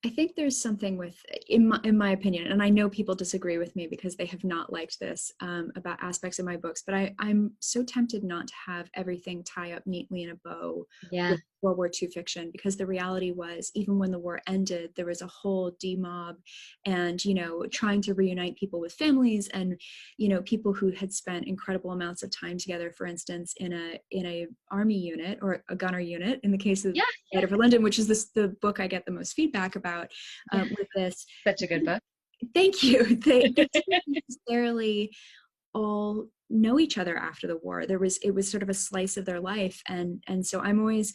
Speaker 1: I think there's something with, in my opinion, and I know people disagree with me because they have not liked this about aspects of my books, but I'm so tempted not to have everything tie up neatly in a bow
Speaker 2: Yeah.
Speaker 1: with World War II fiction, because the reality was, even when the war ended, there was a whole demob and, trying to reunite people with families and, people who had spent incredible amounts of time together, for instance, in a army unit or a gunner unit, in the case of
Speaker 2: Yeah.
Speaker 1: Light Over London, which is the book I get the most feedback about with this.
Speaker 2: Such a good book.
Speaker 1: Thank you. They didn't necessarily all know each other after the war. It was sort of a slice of their life, and so I'm always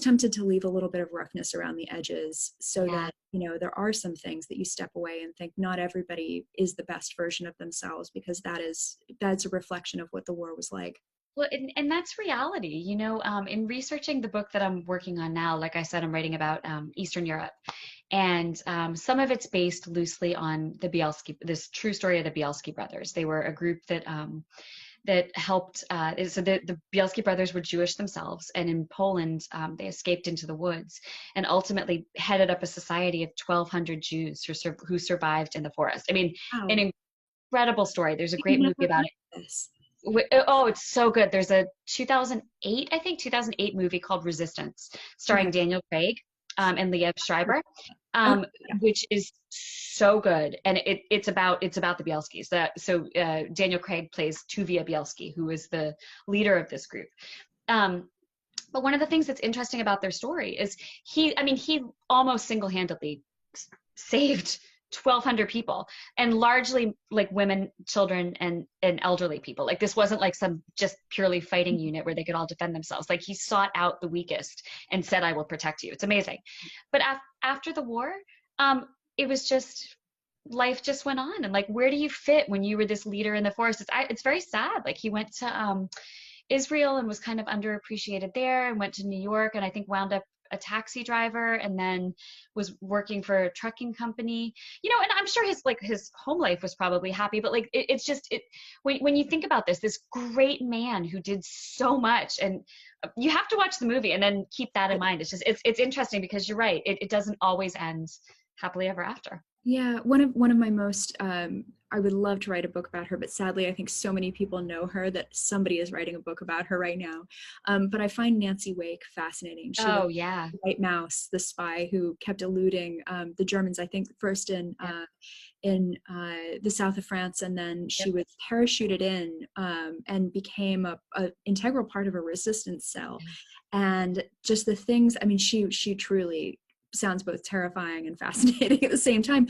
Speaker 1: tempted to leave a little bit of roughness around the edges, so that there are some things that you step away and think not everybody is the best version of themselves, because that's a reflection of what the war was like.
Speaker 2: Well, and that's reality. In researching the book that I'm working on now, like I said, I'm writing about Eastern Europe. And some of it's based loosely on this true story of the Bielski brothers. They were a group that helped. So the Bielski brothers were Jewish themselves, and in Poland, they escaped into the woods and ultimately headed up a society of 1,200 Jews who survived in the forest. I mean,
Speaker 1: Wow.
Speaker 2: an incredible story. There's a great movie about it.
Speaker 1: This.
Speaker 2: Oh, it's so good. There's a 2008 movie called Resistance, starring Daniel Craig and Liev Schreiber, which is so good. And it's about the Bielskis. So Daniel Craig plays Tuvia Bielski, who is the leader of this group. But one of the things that's interesting about their story is he almost single-handedly saved 1,200 people, and largely like women, children, and elderly people. Like this wasn't like some just purely fighting unit where they could all defend themselves. Like he sought out the weakest and said, I will protect you. It's amazing. But after the war, um, it was just, life just went on. And like, where do you fit when you were this leader in the forest? It's very sad. Like he went to Israel and was kind of underappreciated there, and went to New York, and I think wound up a taxi driver, and then was working for a trucking company. And I'm sure his home life was probably happy, but like it's just when you think about this great man who did so much, and you have to watch the movie and then keep that in mind. It's interesting because you're right. It doesn't always end happily ever after.
Speaker 1: Yeah, one of my most I would love to write a book about her, but sadly I think so many people know her that somebody is writing a book about her right now. But I find Nancy Wake fascinating. She was
Speaker 2: Oh yeah.
Speaker 1: White Mouse, the spy who kept eluding the Germans, I think first in the south of France, and then she
Speaker 2: Yep.
Speaker 1: was parachuted in and became a integral part of a resistance cell. And just the things, I mean, she truly sounds both terrifying and fascinating at the same time.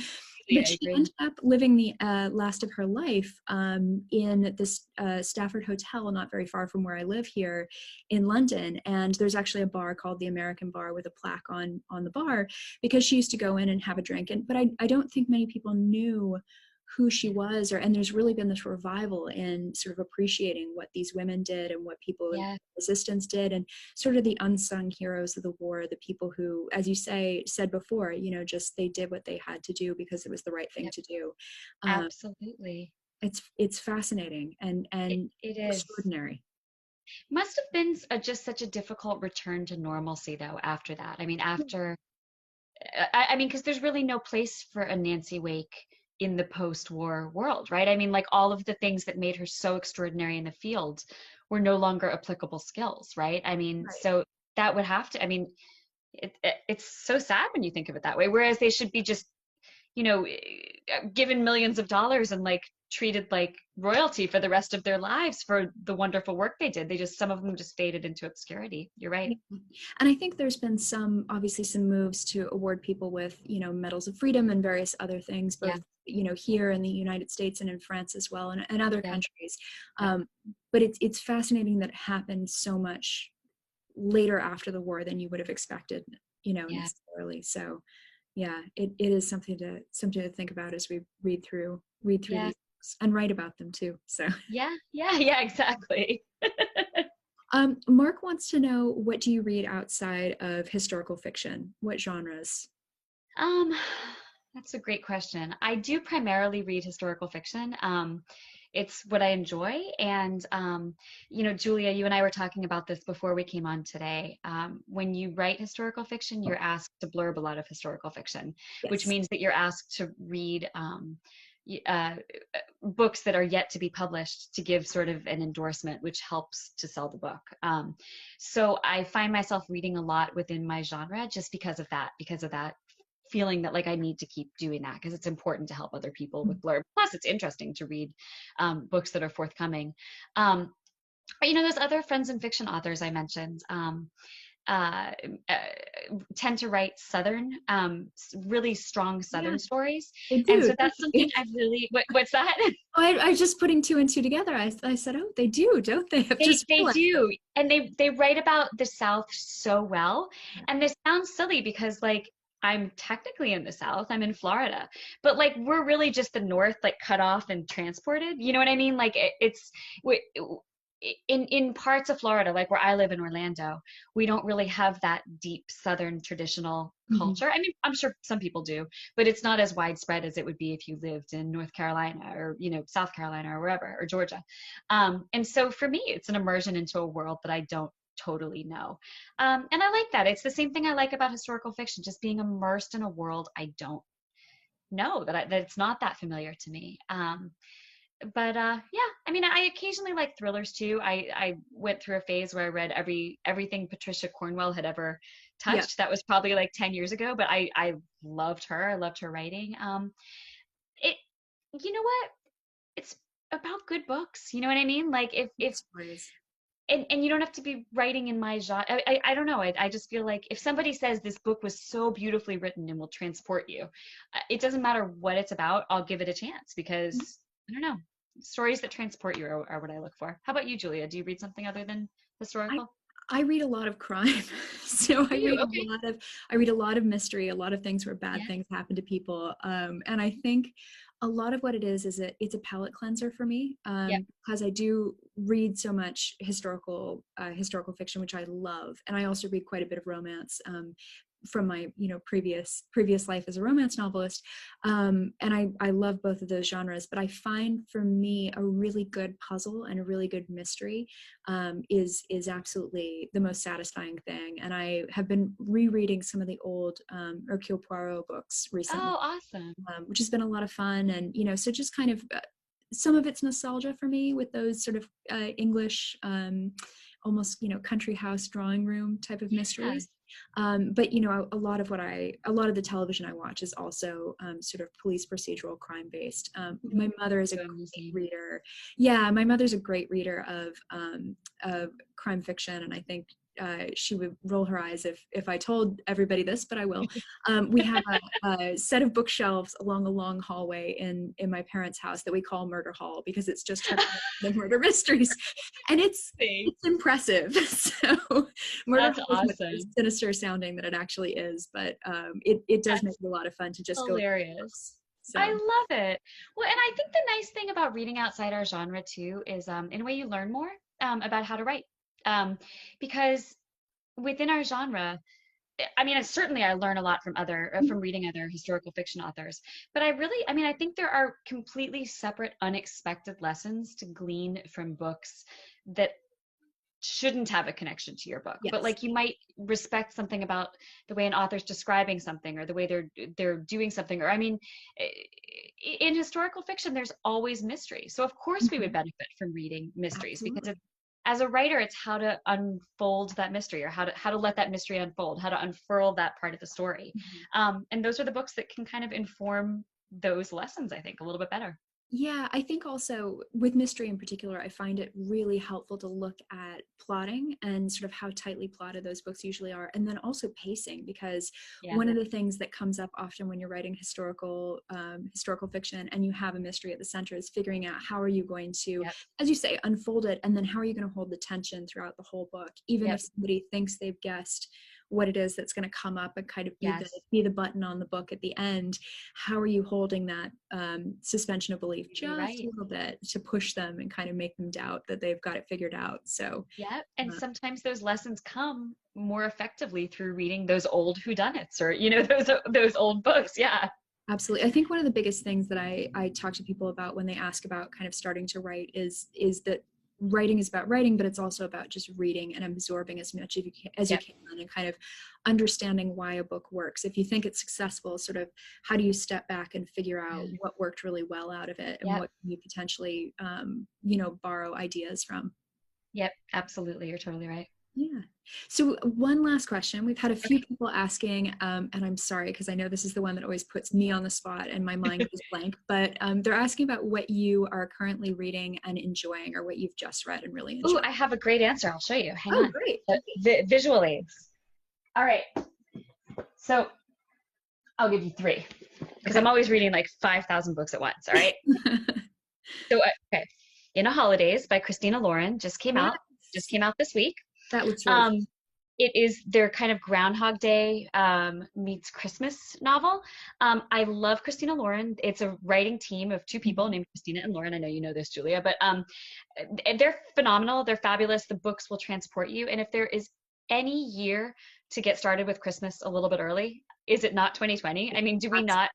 Speaker 2: Yeah,
Speaker 1: But
Speaker 2: I
Speaker 1: she
Speaker 2: agree.
Speaker 1: ended up living the last of her life in this Stafford Hotel, not very far from where I live here in London. And there's actually a bar called the American Bar with a plaque on the bar, because she used to go in and have a drink. But I don't think many people knew who she was, and there's really been this revival in sort of appreciating what these women did and what people in
Speaker 2: Yeah.
Speaker 1: resistance did, and sort of the unsung heroes of the war, the people who, as you said before, just they did what they had to do because it was the right thing
Speaker 2: Yep.
Speaker 1: to do. um,
Speaker 2: Absolutely.
Speaker 1: it's fascinating and
Speaker 2: It is.
Speaker 1: extraordinary.
Speaker 2: Must have been just such a difficult return to normalcy, though, after that. I mean, I mean, because there's really no place for a Nancy Wake in the post-war world, right? I mean, like all of the things that made her so extraordinary in the field were no longer applicable skills, right? I mean,
Speaker 1: Right.
Speaker 2: so that would have to, I mean, it's so sad when you think of it that way. Whereas they should be just, given millions of dollars and like treated like royalty for the rest of their lives for the wonderful work they did. Some of them just faded into obscurity. You're right.
Speaker 1: Yeah. And I think there's been obviously some moves to award people with, medals of freedom and various other things,
Speaker 2: Yeah.
Speaker 1: both, here in the United States and in France as well, and other
Speaker 2: Yeah.
Speaker 1: countries.
Speaker 2: Yeah.
Speaker 1: But it's fascinating that it happened so much later after the war than you would have expected,
Speaker 2: Yeah.
Speaker 1: necessarily. So yeah, it is something to think about as we read through
Speaker 2: Yeah.
Speaker 1: these books and write about them too. So
Speaker 2: Yeah. Yeah. Yeah. Exactly.
Speaker 1: Mark wants to know, what do you read outside of historical fiction? What genres?
Speaker 2: Um, that's a great question. I do primarily read historical fiction. It's what I enjoy. And, Julia, you and I were talking about this before we came on today. When you write historical fiction, you're asked to blurb a lot of historical fiction, which
Speaker 1: Yes.
Speaker 2: means that you're asked to read books that are yet to be published to give sort of an endorsement, which helps to sell the book. So I find myself reading a lot within my genre just because of that feeling that like I need to keep doing that because it's important to help other people with blurb. Plus, it's interesting to read books that are forthcoming. Those other friends and fiction authors I mentioned. Uh, uh, Tend to write Southern, really strong
Speaker 1: Yeah,
Speaker 2: Southern stories.
Speaker 1: they
Speaker 2: And
Speaker 1: do,
Speaker 2: so
Speaker 1: don't
Speaker 2: that's something
Speaker 1: they?
Speaker 2: I've really, what's that?
Speaker 1: I was just putting two and two together. I said, oh, they do, don't they? I've
Speaker 2: They
Speaker 1: just
Speaker 2: they
Speaker 1: realized.
Speaker 2: do, and they write about the South so well.
Speaker 1: Yeah.
Speaker 2: And this sounds silly because like I'm technically in the South, I'm in Florida, but like we're really just the North, like cut off and transported. You know what I mean? Like it's we- in parts of Florida, like where I live in Orlando, we don't really have that deep Southern traditional
Speaker 1: Mhm.
Speaker 2: culture. I mean, I'm sure some people do, but it's not as widespread as it would be if you lived in North Carolina or South Carolina or wherever, or Georgia. And so for me, it's an immersion into a world that I don't totally know. And I like that. It's the same thing I like about historical fiction, just being immersed in a world I don't know, that it's not that familiar to me. But yeah, I mean, I occasionally like thrillers too. I went through a phase where I read everything Patricia Cornwell had ever
Speaker 1: Yeah.
Speaker 2: touched. That was probably like 10 years ago, but I loved her. I loved her writing. It You know what? It's about good books. You know what I mean? Like if
Speaker 1: Stories.
Speaker 2: and you don't have to be writing in my genre. I don't know. I just feel like if somebody says this book was so beautifully written and will transport you, it doesn't matter what it's about. I'll give it a chance because I don't know. Stories that transport you are what I look for. How about you, Julia? Do you read something other than
Speaker 1: I
Speaker 2: historical?
Speaker 1: I read a lot of crime. So
Speaker 2: Do you? Okay.
Speaker 1: I read a lot of mystery, a lot of things where bad
Speaker 2: Yeah.
Speaker 1: things happen to people. And I think a lot of what it is it's a palate cleanser for me,
Speaker 2: Yep.
Speaker 1: because I do read so much historical fiction, which I love, and I also read quite a bit of romance. From my previous life as a romance novelist, and I love both of those genres, but I find for me a really good puzzle and a really good mystery is absolutely the most satisfying thing. And I have been rereading some of the old Hercule Poirot books recently,
Speaker 2: Oh, awesome.
Speaker 1: which has been a lot of fun. And so just kind of some of it's nostalgia for me with those sort of English, almost country house drawing room type of
Speaker 2: Yeah.
Speaker 1: mysteries. But a lot of the television I watch is also sort of police procedural crime based. My mother is a
Speaker 2: So I'm the
Speaker 1: great
Speaker 2: same.
Speaker 1: reader. Yeah, my mother's a great reader of crime fiction, and I think she would roll her eyes if I told everybody this, but I will. We have a set of bookshelves along a long hallway in my parents' house that we call Murder Hall because it's just her the murder mysteries, and it's impressive. So Murder
Speaker 2: That's
Speaker 1: Hall is much more
Speaker 2: awesome.
Speaker 1: sinister sounding than it actually is, but it does make
Speaker 2: That's
Speaker 1: it a lot of fun to just go.
Speaker 2: hilarious. I
Speaker 1: So
Speaker 2: love it. Well, and I think the nice thing about reading outside our genre too is, in a way, you learn more about how to write. Because within our genre, I mean, certainly I learn a lot from from reading other historical fiction authors, but I mean, I think there are completely separate, unexpected lessons to glean from books that shouldn't have a connection to your book, but
Speaker 1: yes.
Speaker 2: like you might respect something about the way an author's describing something or the way they're doing something. Or I mean, in historical fiction there's always mystery, so of course we would
Speaker 1: Mhm.
Speaker 2: benefit from reading mysteries because
Speaker 1: Absolutely.
Speaker 2: as a writer it's how to unfold that mystery, or how to let that mystery unfold, how to unfurl that part of the story.
Speaker 1: Mhm.
Speaker 2: And those are the books that can kind of inform those lessons, I think, a little bit better.
Speaker 1: Yeah, I think also with mystery in particular, I find it really helpful to look at plotting and sort of how tightly plotted those books usually are, and then also pacing, because
Speaker 2: Yeah.
Speaker 1: one of the things that comes up often when you're writing historical fiction and you have a mystery at the center is figuring out how are you going to,
Speaker 2: Yep.
Speaker 1: as you say, unfold it, and then how are you going to hold the tension throughout the whole book, even
Speaker 2: Yep.
Speaker 1: if somebody thinks they've guessed what it is that's going to come up and kind of
Speaker 2: Yes.
Speaker 1: be the button on the book at the end. How are you holding that suspension of belief
Speaker 2: You're
Speaker 1: just a
Speaker 2: right.
Speaker 1: little bit to push them and kind of make them doubt that they've got it figured out? So
Speaker 2: Yeah, and
Speaker 1: uh,
Speaker 2: sometimes those lessons come more effectively through reading those old whodunits, or those old books. Yeah.
Speaker 1: absolutely. I think one of the biggest things that I talk to people about when they ask about kind of starting to write is that writing is about writing, but it's also about just reading and absorbing as much as you
Speaker 2: Yep.
Speaker 1: can, and kind of understanding why a book works. If you think it's successful, sort of how do you step back and figure out
Speaker 2: Yeah.
Speaker 1: what worked really well out of it, and
Speaker 2: Yep.
Speaker 1: what can you potentially borrow ideas from.
Speaker 2: Yep. Absolutely. You're totally right.
Speaker 1: Yeah. So one last question. We've had a few
Speaker 2: Okay.
Speaker 1: people asking, and I'm sorry because I know this is the one that always puts me on the spot and my mind goes blank, but they're asking about what you are currently reading and enjoying, or what you've just read and really
Speaker 2: Ooh,
Speaker 1: enjoyed.
Speaker 2: I have a great answer. I'll show you. Hang
Speaker 1: Oh,
Speaker 2: on.
Speaker 1: great.
Speaker 2: Visual aids. All right. So I'll give you three because I'm
Speaker 1: Okay.
Speaker 2: always reading like 5,000 books at once. All right. So, okay. In a Holidays by Christina Lauren just came
Speaker 1: Yes,
Speaker 2: out. Just came out this week.
Speaker 1: that looks really
Speaker 2: Um, it is their kind of Groundhog Day meets Christmas novel. I love Christina Lauren. It's a writing team of two people
Speaker 1: fun.
Speaker 2: named Christina and Lauren. I know you know this, Julia, but they're phenomenal. They're fabulous. The books will transport you. And if there is any year to get started with Christmas a little bit early, is it not 2020? I mean, do we not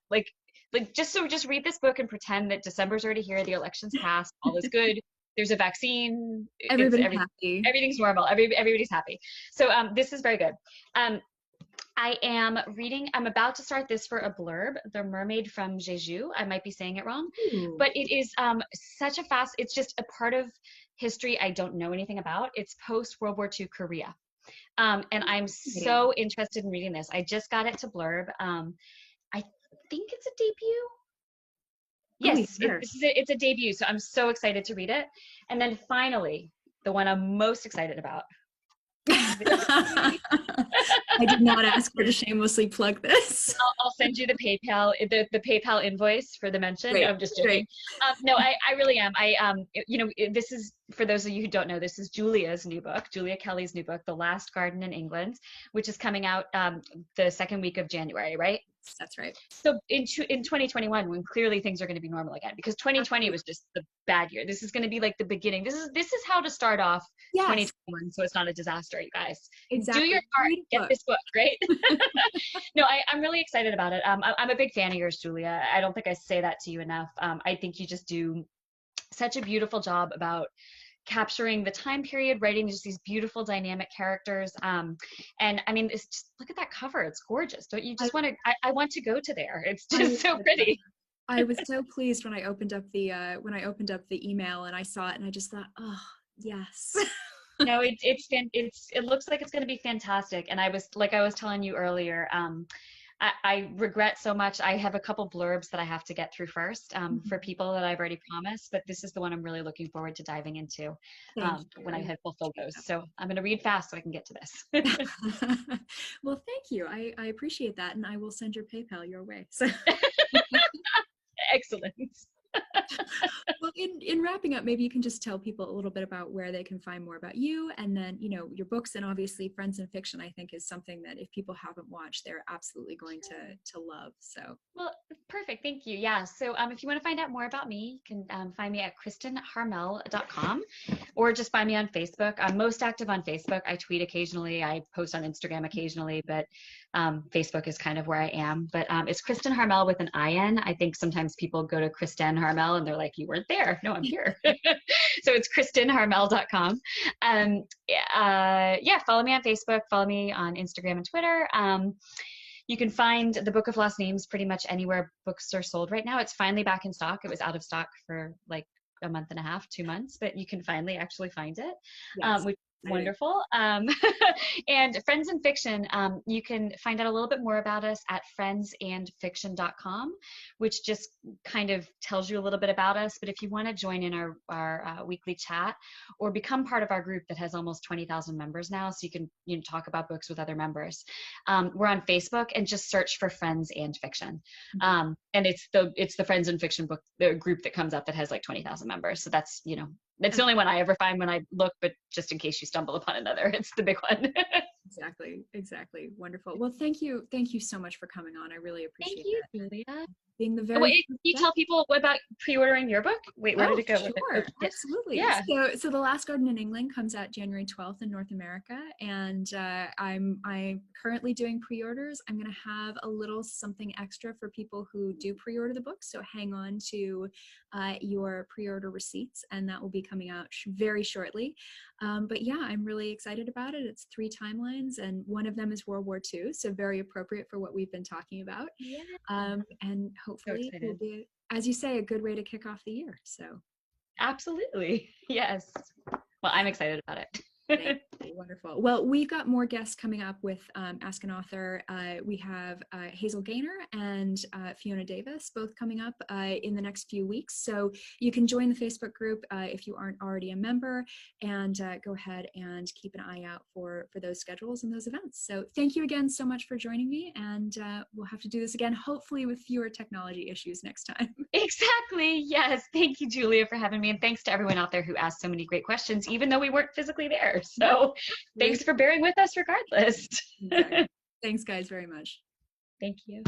Speaker 2: just read this book and pretend that December's already here, the election's passed, all is good. There's a vaccine. It's
Speaker 1: Everybody's happy.
Speaker 2: everything's normal. Everybody's happy. So this is very good. Um, I am reading, I'm about to start this for a blurb, The Mermaid from Jeju. I might be saying it wrong,
Speaker 1: Ooh.
Speaker 2: but it is such a it's just a part of history I don't know anything about. It's post World War II Korea. And I'm
Speaker 1: Fascinating.
Speaker 2: so interested in reading this. I just got it to blurb. I think it's a debut.
Speaker 1: Oh, we
Speaker 2: Yes,
Speaker 1: better.
Speaker 2: it's a debut. So I'm so excited to read it. And then finally, the one I'm most excited about.
Speaker 1: I did not ask her to shamelessly plug this.
Speaker 2: I'll send you the PayPal invoice for the mention.
Speaker 1: Great,
Speaker 2: No, I'm just joking.
Speaker 1: great.
Speaker 2: No, I really am. This is, for those of you who don't know, this is Julia Kelly's new book, The Last Garden in England, which is coming out the second week of January, right?
Speaker 1: That's right.
Speaker 2: So in 2021, when clearly things are going to be normal again, because 2020 was just the bad year. This is going to be like the beginning. This is how to start off 2021, so it's not a disaster, you guys.
Speaker 1: Exactly.
Speaker 2: Do your part. Get this book, right? No, I'm really excited about it. I'm a big fan of yours, Julia. I don't think I say that to you enough. I think you just do such a beautiful job about capturing the time period, writing just these beautiful dynamic characters. And I mean, just look at that cover. It's gorgeous. Don't you just want to, I want to go to there. It's just so pretty.
Speaker 1: I was so pleased when I opened up the email and I saw it and I just thought, oh, yes.
Speaker 2: No, it looks like it's going to be fantastic. And I was telling you earlier, I regret so much. I have a couple blurbs that I have to get through first for people that I've already promised, but this is the one I'm really looking forward to diving into when I have fulfilled those. So I'm going to read fast so I can get to this.
Speaker 1: Well, thank you. I appreciate that. And I will send your PayPal your way. So.
Speaker 2: Excellent.
Speaker 1: Well, in wrapping up, maybe you can just tell people a little bit about where they can find more about you, and then, your books, and obviously Friends and Fiction, I think, is something that if people haven't watched, they're absolutely going to love. So.
Speaker 2: Well, perfect. Thank you. Yeah. So if you want to find out more about me, you can find me at KristinHarmel.com, or just find me on Facebook. I'm most active on Facebook. I tweet occasionally. I post on Instagram occasionally, but Facebook is kind of where I am. But it's Kristin Harmel with an IN. I think sometimes people go to Kristin Harmel and they're like, you weren't there. No, I'm here. So it's KristinHarmel.com. Follow me on Facebook, follow me on Instagram and Twitter. You can find the Book of Lost Names pretty much anywhere books are sold right now. It's finally back in stock. It was out of stock for like a month and a half, 2 months, but you can finally actually find it, which is wonderful. And Friends and Fiction, you can find out a little bit more about us at friendsandfiction.com, which just kind of tells you a little bit about us. But if you want to join in our weekly chat or become part of our group that has almost 20,000 members now, so you can talk about books with other members, we're on Facebook, and just search for Friends and Fiction. And it's the Friends and Fiction book group that comes up that has like 20,000 members. So that's, that's the only one I ever find when I look, but just in case you stumble upon another, it's the big one.
Speaker 1: Exactly. Wonderful. Well, thank you so much for coming on. I really appreciate it.
Speaker 2: Thank you, Julia.
Speaker 1: Being the very
Speaker 2: Wait, can you tell people about pre-ordering your book? Wait, where did it go?
Speaker 1: Sure, absolutely.
Speaker 2: Yeah.
Speaker 1: So The Last Garden in England comes out January 12th in North America, and I'm currently doing pre-orders. I'm going to have a little something extra for people who do pre-order the book, so hang on to your pre-order receipts, and that will be coming out very shortly. But yeah, I'm really excited about it. It's 3 timelines, and one of them is World War II, so very appropriate for what we've been talking about.
Speaker 2: Yeah.
Speaker 1: And hopefully it will be, as you say, a good way to kick off the year. So.
Speaker 2: Absolutely. Yes. Well, I'm excited about it.
Speaker 1: Wonderful. Well, we've got more guests coming up with Ask an Author. We have Hazel Gaynor and Fiona Davis both coming up in the next few weeks. So you can join the Facebook group if you aren't already a member, and go ahead and keep an eye out for those schedules and those events. So thank you again so much for joining me, and we'll have to do this again, hopefully with fewer technology issues next time.
Speaker 2: Exactly. Yes. Thank you, Julia, for having me. And thanks to everyone out there who asked so many great questions, even though we weren't physically there. So thanks for bearing with us regardless.
Speaker 1: Exactly. Thanks, guys, very much.
Speaker 2: Thank you.